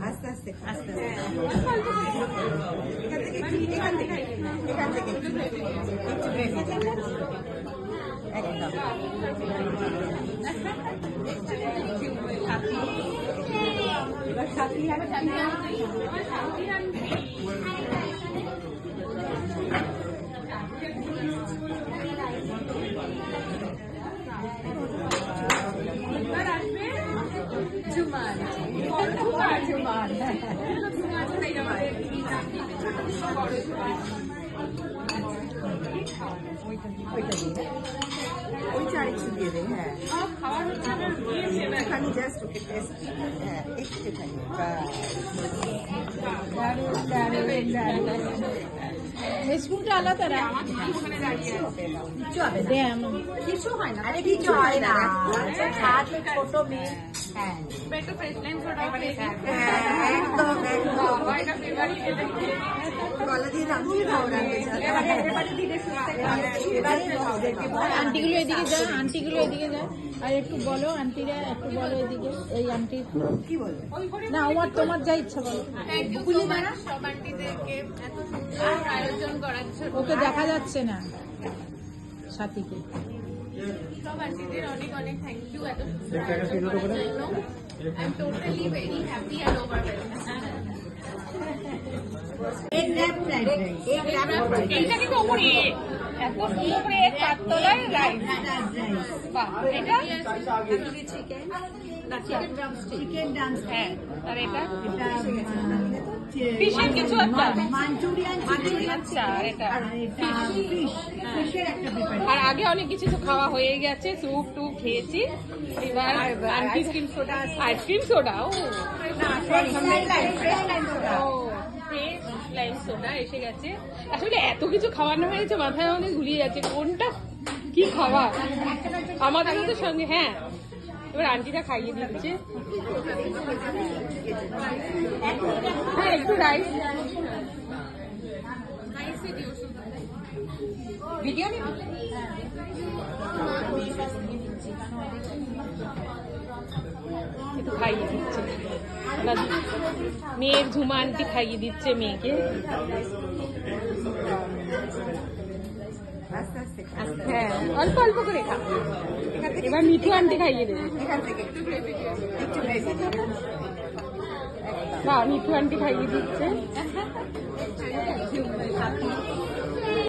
আস্তে আস্তে আস্তে এখান থেকে একদম এবার সাথী ঝুমান ওইটা দিয়ে ওই চারিক্স দিয়ে দে। হ্যাঁ একটুখানি জাস্ট ওকে টেস্ট। হ্যাঁ একটুখানি স্পুনটা আলাদা রাখ, কিছু হয় না। আরে কিছু হয় না, ছোট মেয়ে। হ্যাঁ একদম গলা দিয়ে রাখি খাও না। আন্টিগুলো এদিকে যা, আন্টিগুলো এদিকে যা। আর একটু বলো আন্টিরা, একটু বলো এদিকে। এই আন্টি কি বলবে না, আমার তোমার যা ইচ্ছা বলো। ওকে দেখা যাচ্ছে না সাথীকে। সব আন্টিদের অনেক অনেক থ্যাংক ইউ এত সুন্দর। I am totally very happy and overwhelmed. এইটা কিন্তু ওপরে এত সুন্দর করে পাতলায় রাইস। বাহ, এটা চিকেন ড্রামস্টিক। হ্যাঁ, আর এটা ফিশের কিছু একটা মাঞ্চুরিয়ান। আচ্ছা, আর এটা আর আগে অনেক কিছু তো খাওয়া হয়ে গেছে, স্যুপ টুপ খেয়েছি। এবার আইসক্রিম সোডা। ও লাইম সোডা এসে গেছে। আসলে এত কিছু খাওয়ানো হয়েছে, মাথায় অনেক গুলিয়ে যাচ্ছে কোনটা কি খাওয়া আমাদের তো সঙ্গে। হ্যাঁ, এবার আন্টিটা খাইয়ে দিচ্ছে। হ্যাঁ, একটু রাইস ভিডিও একটু খাইয়ে দিচ্ছে মেয়ের। ঝুমা আন্টি খাইয়ে দিচ্ছে মেয়েকে। হ্যাঁ, অল্প অল্প করে খা। এবার মিঠু আন্টি খাইয়ে দেবে। বাহ, মিঠু আন্টি খাইয়ে দিচ্ছে।